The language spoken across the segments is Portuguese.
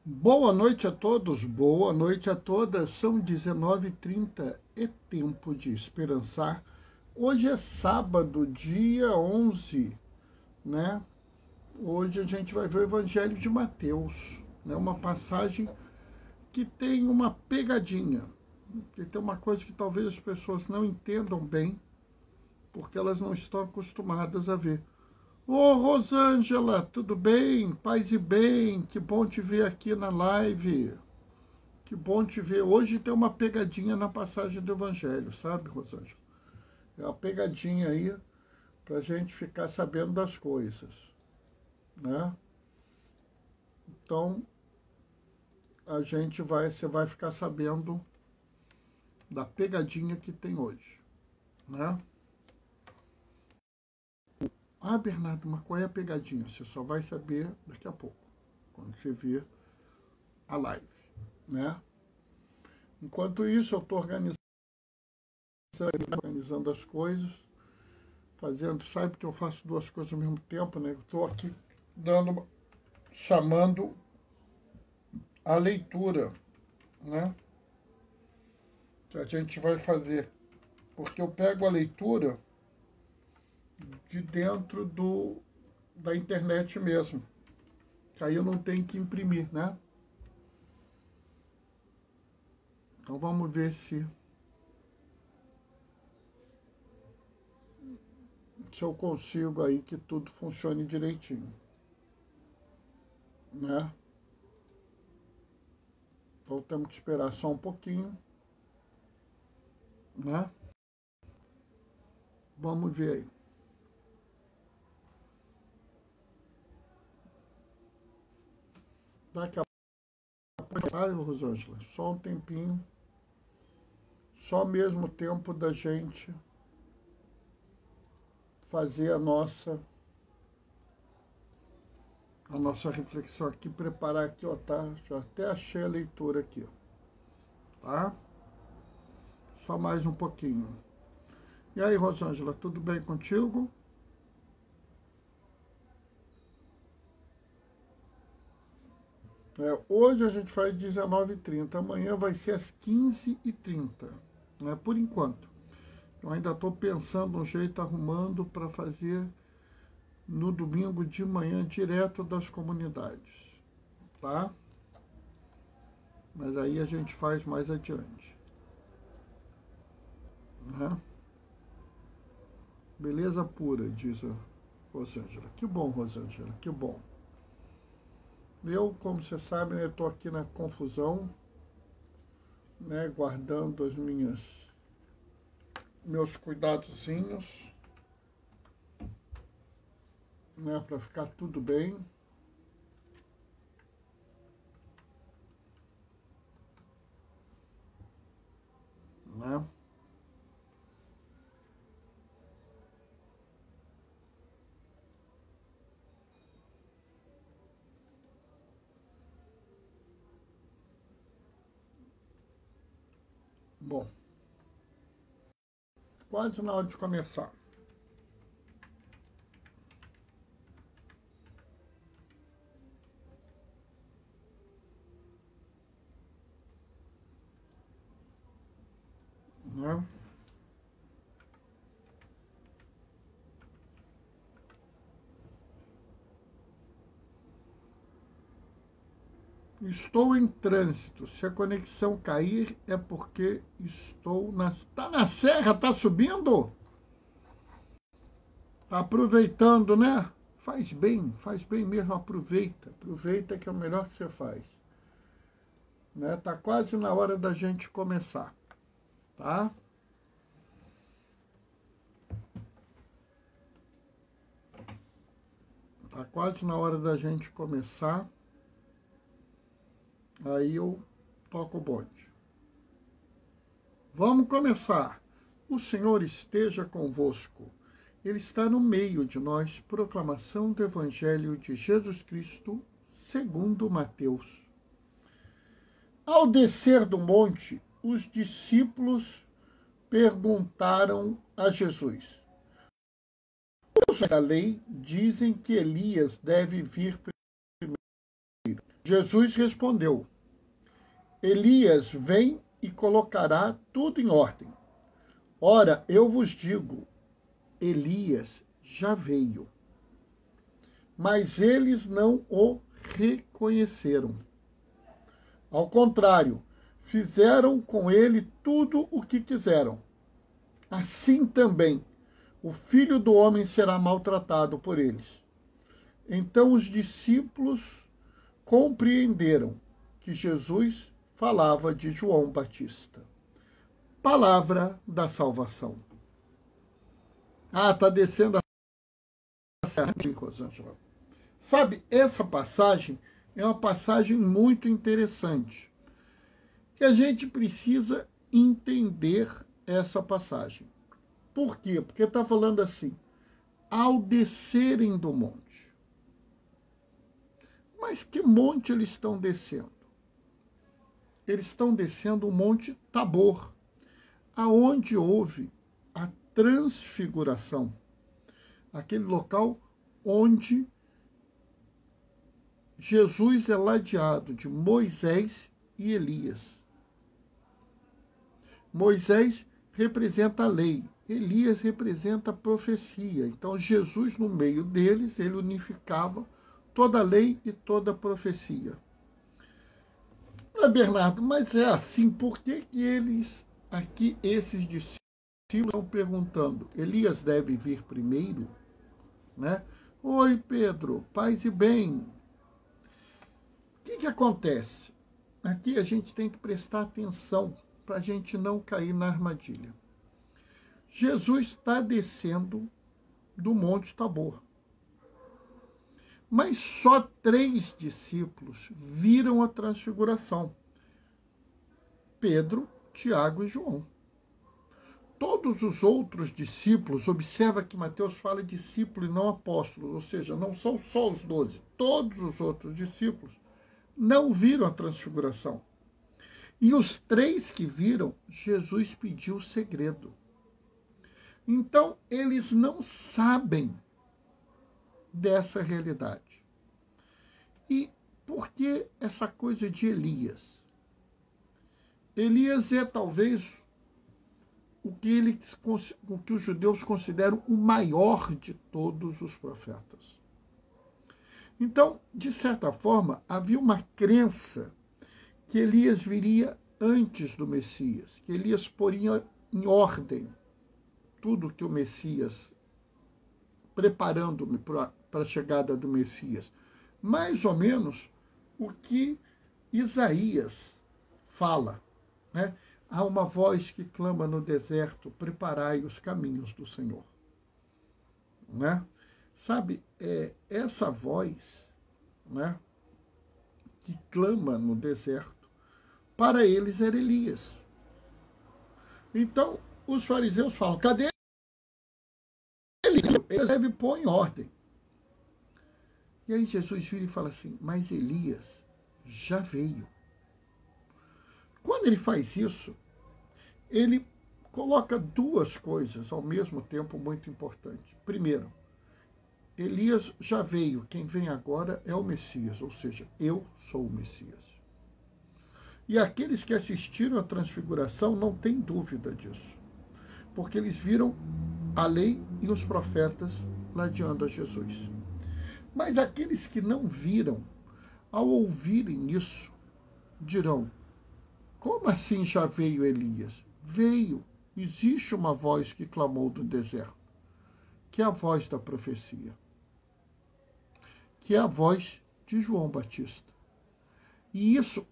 Boa noite a todos, boa noite a todas. São 19h30, é tempo de esperançar. Hoje é sábado, dia 11, né? Hoje a gente vai ver o Evangelho de Mateus, né? Uma passagem que tem uma pegadinha, que tem uma coisa que talvez as pessoas não entendam bem, porque elas não estão acostumadas a ver. Ô, Rosângela, tudo bem? Paz e bem, que bom te ver aqui na live. Que bom te ver. Hoje tem uma pegadinha na passagem do Evangelho, sabe, Rosângela? É uma pegadinha aí para a gente ficar sabendo das coisas, né? Então, você vai ficar sabendo da pegadinha que tem hoje, né? Ah, Bernardo, mas qual é a pegadinha? Você só vai saber daqui a pouco, quando você ver a live, né? Enquanto isso, eu estou organizando as coisas, sabe que eu faço duas coisas ao mesmo tempo, né? Eu estou aqui chamando a leitura, né? Que a gente vai fazer, porque eu pego a leitura de dentro da internet mesmo, que aí eu não tenho que imprimir, né? Então vamos ver se eu consigo aí que tudo funcione direitinho, né? Então temos que esperar só um pouquinho, né? Vamos ver aí. Daqui a pouco, Rosângela, só um tempinho, só mesmo tempo da gente fazer a nossa reflexão aqui, preparar aqui, ó, tá? Já até achei a leitura aqui, ó, tá? Só mais um pouquinho. E aí, Rosângela, tudo bem contigo? Hoje a gente faz 19h30, amanhã vai ser às 15h30, né? Por enquanto. Eu ainda estou pensando um jeito, arrumando para fazer no domingo de manhã, direto das comunidades, tá? Mas aí a gente faz mais adiante, né? Beleza pura, diz a Rosângela. Que bom, Rosângela, que bom. Eu, como você sabe, né, estou aqui na confusão, né, guardando meus cuidadozinhos, né, para ficar tudo bem. Né? Bom, quase na hora de começar. Né? Estou em trânsito. Se a conexão cair é porque estou Tá na serra, tá subindo? Tá aproveitando, né? Faz bem mesmo, aproveita. Aproveita que é o melhor que você faz. Né? Tá quase na hora da gente começar, tá? Tá quase na hora da gente começar. Aí eu toco o bonde. Vamos começar. O Senhor esteja convosco. Ele está no meio de nós. Proclamação do Evangelho de Jesus Cristo, segundo Mateus. Ao descer do monte, os discípulos perguntaram a Jesus: os da lei dizem que Elias deve vir primeiro. Jesus respondeu: Elias vem e colocará tudo em ordem. Ora, eu vos digo, Elias já veio, mas eles não o reconheceram. Ao contrário, fizeram com ele tudo o que quiseram. Assim também, o Filho do Homem será maltratado por eles. Então os discípulos compreenderam que Jesus falava de João Batista. Palavra da salvação. Está descendo a serra, Rosângela. Sabe, essa passagem é uma passagem muito interessante. Que a gente precisa entender essa passagem. Por quê? Porque está falando assim, ao descerem do monte. Mas que monte eles estão descendo? Eles estão descendo o Monte Tabor, aonde houve a transfiguração, aquele local onde Jesus é ladeado de Moisés e Elias. Moisés representa a lei, Elias representa a profecia. Então Jesus, no meio deles, ele unificava toda a lei e toda a profecia. Bernardo, mas é assim, por que eles, aqui, esses discípulos, estão perguntando, Elias deve vir primeiro? Né? Oi, Pedro, paz e bem. O que acontece? Aqui a gente tem que prestar atenção para a gente não cair na armadilha. Jesus está descendo do Monte Tabor. Mas só 3 discípulos viram a transfiguração. Pedro, Tiago e João. Todos os outros discípulos, observa que Mateus fala discípulo e não apóstolos, ou seja, não são só os 12. Todos os outros discípulos não viram a transfiguração. E os 3 que viram, Jesus pediu o segredo. Então, eles não sabem dessa realidade. E por que essa coisa de Elias? Elias é talvez o que os judeus consideram o maior de todos os profetas. Então, de certa forma, havia uma crença que Elias viria antes do Messias, que Elias poria em ordem tudo que o Messias, preparando-me para a chegada do Messias. Mais ou menos o que Isaías fala, né? Há uma voz que clama no deserto, preparai os caminhos do Senhor. Né? Sabe, essa voz, né, que clama no deserto, para eles era Elias. Então, os fariseus falam, cadê Elias? Ele deve pôr em ordem. E aí Jesus vira e fala assim, mas Elias já veio. Quando ele faz isso, ele coloca 2 coisas ao mesmo tempo muito importantes. Primeiro, Elias já veio, quem vem agora é o Messias, ou seja, eu sou o Messias. E aqueles que assistiram à transfiguração não têm dúvida disso, porque eles viram a lei e os profetas ladeando a Jesus. Mas aqueles que não viram, ao ouvirem isso, dirão, como assim já veio Elias? Veio. Existe uma voz que clamou do deserto, que é a voz da profecia, que é a voz de João Batista. E isso,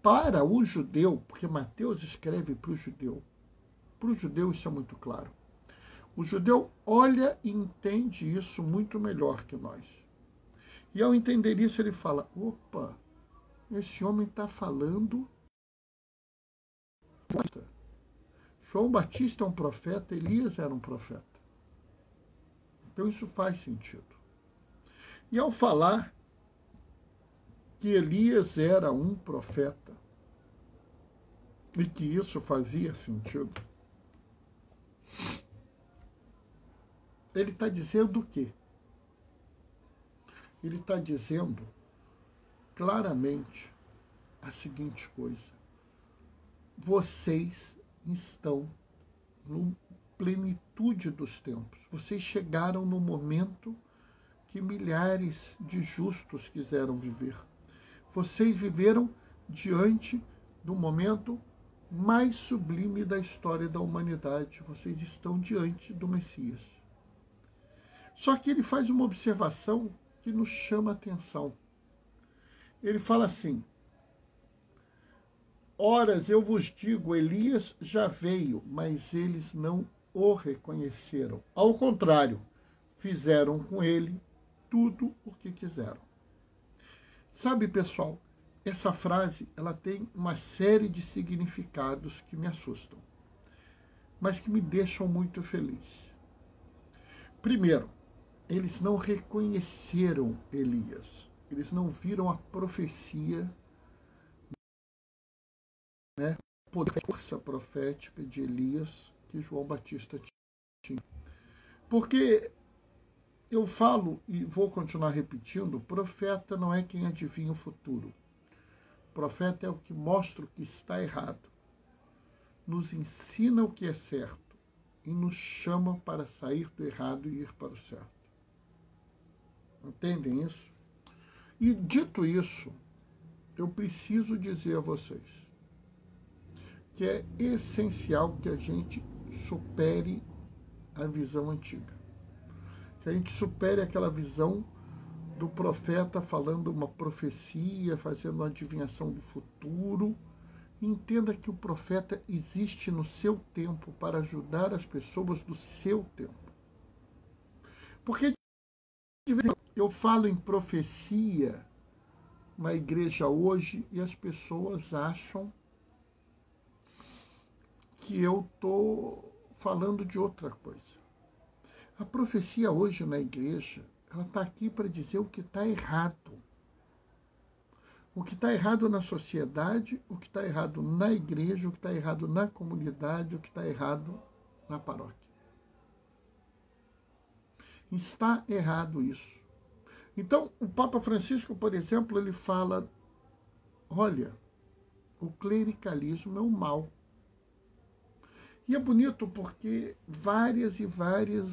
para o judeu, porque Mateus escreve para o judeu isso é muito claro. O judeu olha e entende isso muito melhor que nós. E ao entender isso, ele fala, opa, esse homem está falando. João Batista é um profeta, Elias era um profeta. Então isso faz sentido. E ao falar que Elias era um profeta, e que isso fazia sentido, ele está dizendo o quê? Ele está dizendo claramente a seguinte coisa: vocês estão na plenitude dos tempos. Vocês chegaram no momento que milhares de justos quiseram viver. Vocês viveram diante do momento mais sublime da história da humanidade. Vocês estão diante do Messias. Só que ele faz uma observação que nos chama a atenção. Ele fala assim: Horas eu vos digo, Elias já veio, mas eles não o reconheceram. Ao contrário, fizeram com ele tudo o que quiseram. Sabe, pessoal, essa frase ela tem uma série de significados que me assustam, mas que me deixam muito feliz. Primeiro, eles não reconheceram Elias. Eles não viram a profecia, né, a força profética de Elias que João Batista tinha. Porque eu falo e vou continuar repetindo, profeta não é quem adivinha o futuro. Profeta é o que mostra o que está errado, nos ensina o que é certo e nos chama para sair do errado e ir para o certo. Entendem isso? E dito isso, eu preciso dizer a vocês que é essencial que a gente supere a visão antiga. Que a gente supere aquela visão do profeta falando uma profecia, fazendo uma adivinhação do futuro. Entenda que o profeta existe no seu tempo para ajudar as pessoas do seu tempo. Porque eu falo em profecia na igreja hoje e as pessoas acham que eu estou falando de outra coisa. A profecia hoje na igreja, ela está aqui para dizer o que está errado. O que está errado na sociedade, o que está errado na igreja, o que está errado na comunidade, o que está errado na paróquia. Está errado isso. Então, o Papa Francisco, por exemplo, ele fala, olha, o clericalismo é o mal. E é bonito porque várias e várias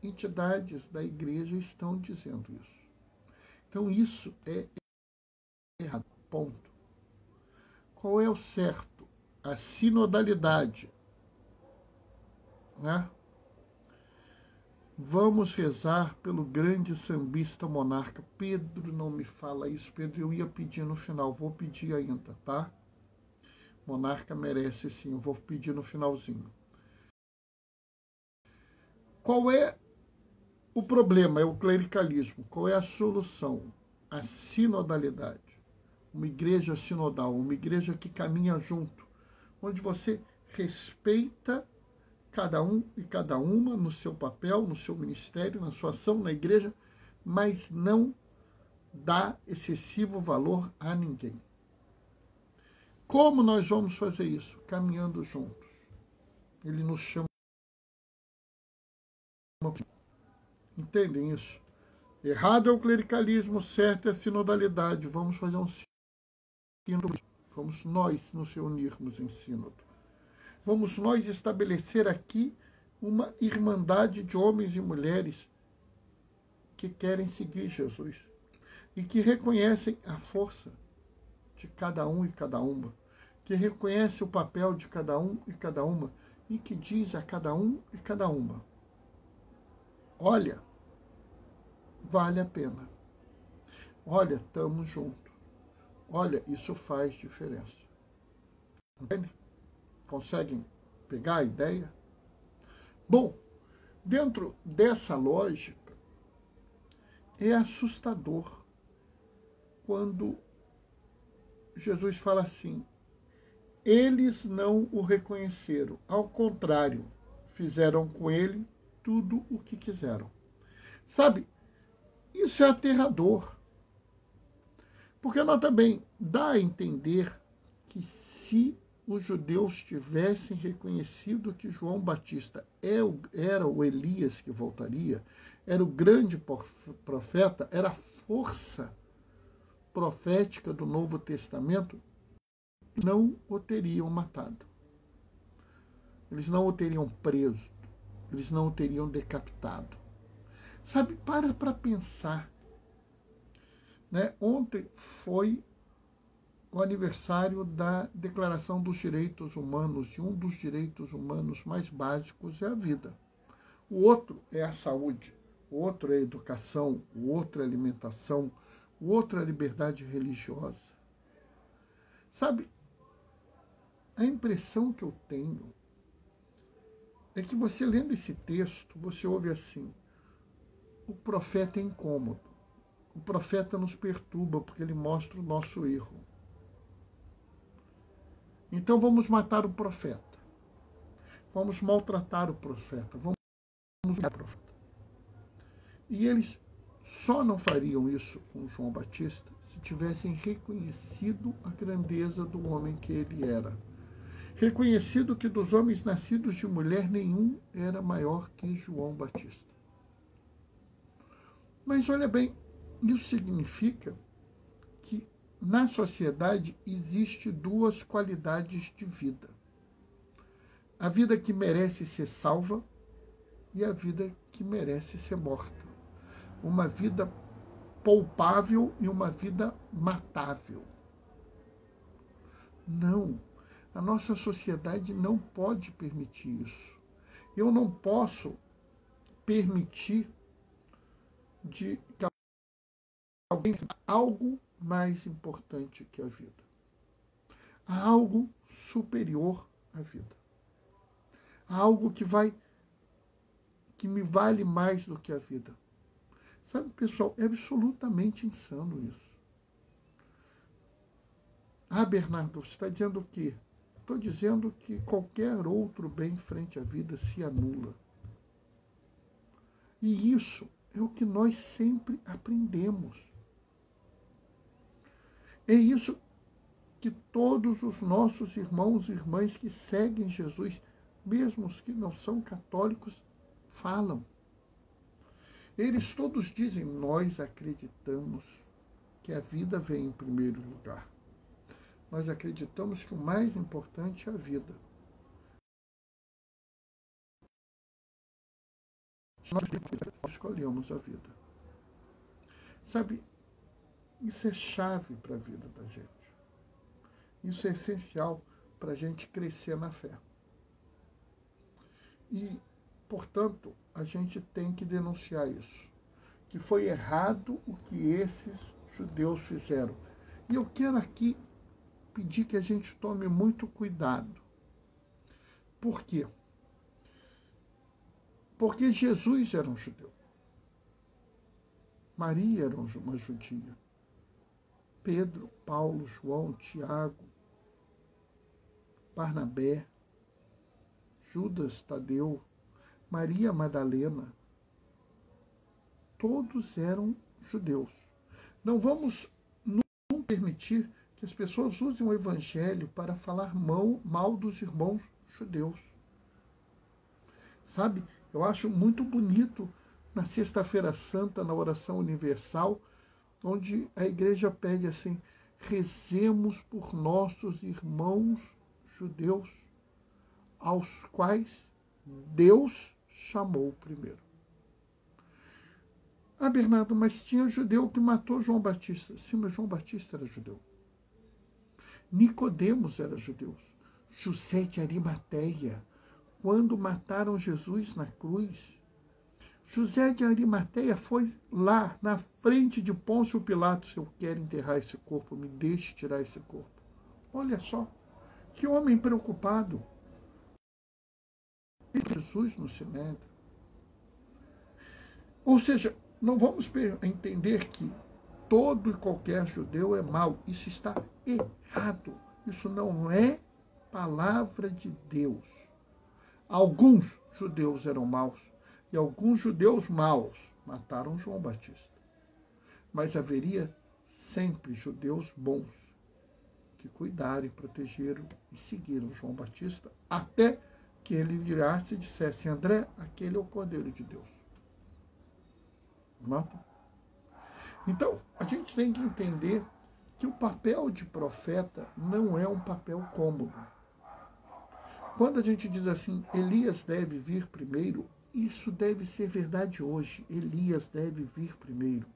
entidades da igreja estão dizendo isso. Então, isso é errado, ponto. Qual é o certo? A sinodalidade, né? Vamos rezar pelo grande sambista monarca. Pedro não me fala isso, Pedro, eu ia pedir no final, vou pedir ainda, tá? Monarca merece sim, eu vou pedir no finalzinho. Qual é o problema? É o clericalismo. Qual é a solução? A sinodalidade. Uma igreja sinodal, uma igreja que caminha junto, onde você respeita cada um e cada uma no seu papel, no seu ministério, na sua ação na igreja, mas não dá excessivo valor a ninguém. Como nós vamos fazer isso? Caminhando juntos. Ele nos chama. Entendem isso? Errado é o clericalismo, certo é a sinodalidade. Vamos fazer um sínodo. Vamos nós nos reunirmos em sínodo. Vamos nós estabelecer aqui uma irmandade de homens e mulheres que querem seguir Jesus e que reconhecem a força de cada um e cada uma, que reconhece o papel de cada um e cada uma e que diz a cada um e cada uma: olha, vale a pena. Olha, estamos juntos. Olha, isso faz diferença. Entende? Conseguem pegar a ideia? Bom, dentro dessa lógica, é assustador quando Jesus fala assim: eles não o reconheceram, ao contrário, fizeram com ele tudo o que quiseram. Sabe, isso é aterrador. Porque nós também dá a entender que se os judeus tivessem reconhecido que João Batista era o Elias que voltaria, era o grande profeta, era a força profética do Novo Testamento, não o teriam matado. Eles não o teriam preso. Eles não o teriam decapitado. Sabe, para pensar. Né? Ontem foi o aniversário da Declaração dos Direitos Humanos, e um dos direitos humanos mais básicos é a vida. O outro é a saúde, o outro é a educação, o outro é a alimentação, o outro é a liberdade religiosa. Sabe, a impressão que eu tenho é que você lendo esse texto, você ouve assim, o profeta é incômodo, o profeta nos perturba porque ele mostra o nosso erro. Então vamos matar o profeta, vamos maltratar o profeta, vamos matar o profeta. E eles só não fariam isso com João Batista se tivessem reconhecido a grandeza do homem que ele era. Reconhecido que dos homens nascidos de mulher nenhum era maior que João Batista. Mas olha bem, isso significa que na sociedade existe duas qualidades de vida. A vida que merece ser salva e a vida que merece ser morta. Uma vida poupável e uma vida matável. Não, a nossa sociedade não pode permitir isso. Eu não posso permitir que alguém tenha algo mais importante que a vida. Há algo superior à vida. Há algo que me vale mais do que a vida. Sabe, pessoal, é absolutamente insano isso. Ah, Bernardo, você está dizendo o quê? Estou dizendo que qualquer outro bem frente à vida se anula. E isso é o que nós sempre aprendemos. É isso que todos os nossos irmãos e irmãs que seguem Jesus, mesmo os que não são católicos, falam. Eles todos dizem, nós acreditamos que a vida vem em primeiro lugar. Nós acreditamos que o mais importante é a vida. Nós escolhemos a vida. Sabe, isso é chave para a vida da gente. Isso é essencial para a gente crescer na fé. E, portanto, a gente tem que denunciar isso. Que foi errado o que esses judeus fizeram. E eu quero aqui pedir que a gente tome muito cuidado. Por quê? Porque Jesus era um judeu. Maria era uma judia. Pedro, Paulo, João, Tiago, Barnabé, Judas, Tadeu, Maria Madalena, todos eram judeus. Não vamos não permitir que as pessoas usem o evangelho para falar mal dos irmãos judeus. Sabe, eu acho muito bonito na Sexta-feira Santa, na oração universal, onde a igreja pede assim, rezemos por nossos irmãos judeus, aos quais Deus chamou primeiro. Ah, Bernardo, mas tinha judeu que matou João Batista. Sim, mas João Batista era judeu. Nicodemos era judeu. José de Arimateia, quando mataram Jesus na cruz, José de Arimateia foi lá na frente de Pôncio Pilatos, eu quero enterrar esse corpo, me deixe tirar esse corpo. Olha só, que homem preocupado. Jesus no sinédrio. Ou seja, não vamos entender que todo e qualquer judeu é mau. Isso está errado. Isso não é palavra de Deus. Alguns judeus eram maus e alguns judeus maus mataram João Batista. Mas haveria sempre judeus bons que cuidaram e protegeram e seguiram João Batista até que ele virasse e dissesse, André, aquele é o Cordeiro de Deus. Nota? Então, a gente tem que entender que o papel de profeta não é um papel cômodo. Quando a gente diz assim, Elias deve vir primeiro, isso deve ser verdade hoje. Elias deve vir primeiro.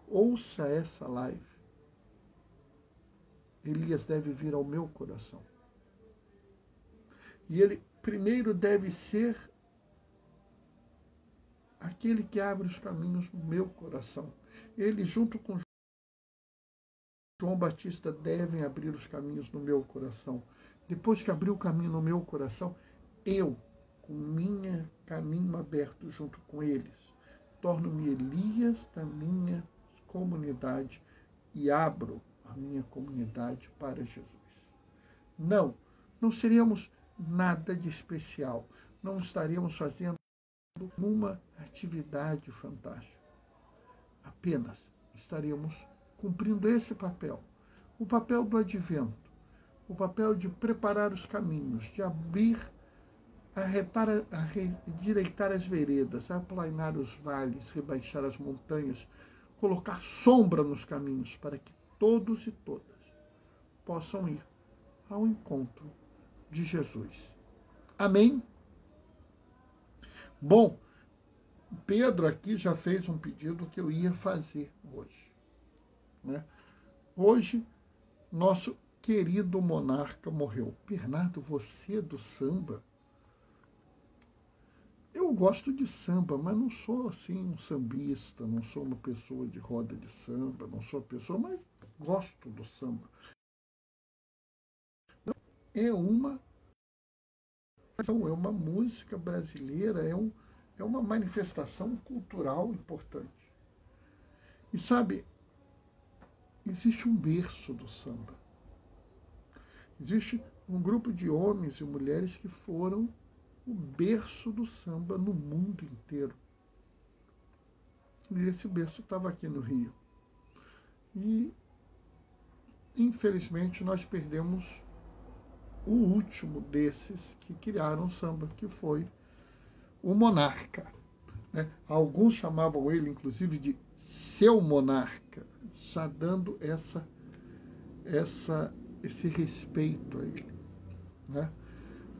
Ouça essa live. Elias deve vir ao meu coração. E ele primeiro deve ser aquele que abre os caminhos no meu coração. Ele, junto com João Batista, devem abrir os caminhos no meu coração. Depois que abrir o caminho no meu coração, eu, com minha caminho aberto junto com eles, torno-me Elias da minha comunidade e abro a minha comunidade para Jesus. Não seríamos nada de especial. Não estaríamos fazendo uma atividade fantástica. Apenas estaríamos cumprindo esse papel. O papel do advento. O papel de preparar os caminhos, de abrir, endireitar as veredas, aplainar os vales, rebaixar as montanhas, colocar sombra nos caminhos para que todos e todas possam ir ao encontro de Jesus. Amém? Bom, Pedro aqui já fez um pedido que eu ia fazer hoje. Né? Hoje, nosso querido monarca morreu. Bernardo, você do samba? Eu gosto de samba, mas não sou assim um sambista, não sou uma pessoa de roda de samba, não sou pessoa, mas gosto do samba. É uma música brasileira, é uma manifestação cultural importante. E sabe, existe um berço do samba. Existe um grupo de homens e mulheres que foram o berço do samba no mundo inteiro. E esse berço estava aqui no Rio. E, infelizmente, nós perdemos o último desses que criaram o samba, que foi o Monarca. Né? Alguns chamavam ele, inclusive, de seu Monarca, já dando esse respeito a ele. Né?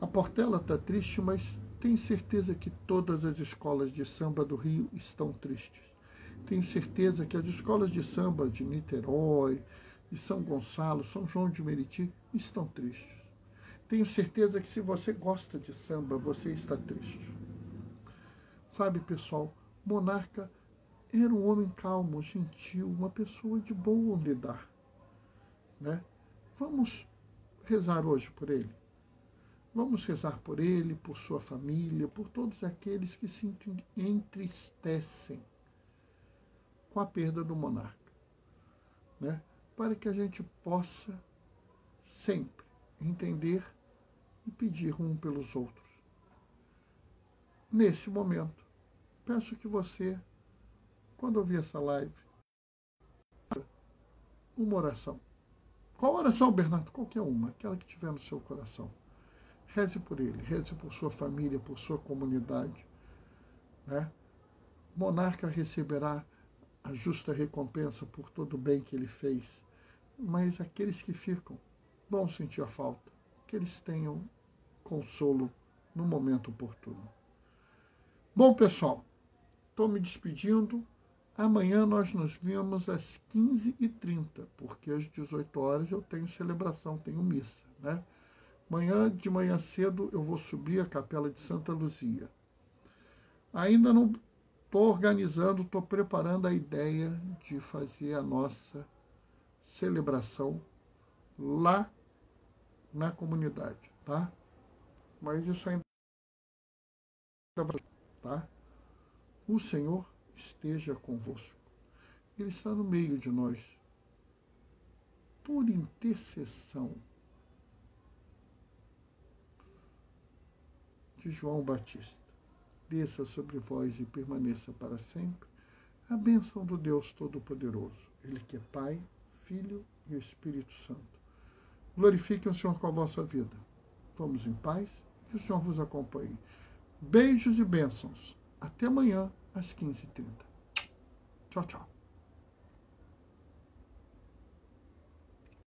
A Portela está triste, mas tenho certeza que todas as escolas de samba do Rio estão tristes. Tenho certeza que as escolas de samba de Niterói, de São Gonçalo, São João de Meriti estão tristes. Tenho certeza que se você gosta de samba, você está triste. Sabe, pessoal, Monarca era um homem calmo, gentil, uma pessoa de bom lidar. Né? Vamos rezar hoje por ele. Vamos rezar por ele, por sua família, por todos aqueles que se entristecem com a perda do monarca. Né? Para que a gente possa sempre entender e pedir um pelos outros. Nesse momento, peço que você, quando ouvir essa live, uma oração. Qual oração, Bernardo? Qualquer uma, aquela que tiver no seu coração. Reze por ele, reze por sua família, por sua comunidade. Né? O monarca receberá a justa recompensa por todo o bem que ele fez, mas aqueles que ficam vão sentir a falta, que eles tenham consolo no momento oportuno. Bom, pessoal, estou me despedindo. Amanhã nós nos vemos às 15h30, porque às 18 horas eu tenho celebração, tenho missa. Né? De manhã cedo eu vou subir à Capela de Santa Luzia. Ainda não estou organizando, estou preparando a ideia de fazer a nossa celebração lá na comunidade, tá? Mas isso ainda vai, tá? O Senhor esteja convosco. Ele está no meio de nós. Por intercessão de João Batista, desça sobre vós e permaneça para sempre a bênção do Deus Todo-Poderoso, Ele que é Pai, Filho e Espírito Santo. Glorifiquem o Senhor com a vossa vida. Vamos em paz, que o Senhor vos acompanhe. Beijos e bênçãos. Até amanhã, às 15h30. Tchau, tchau.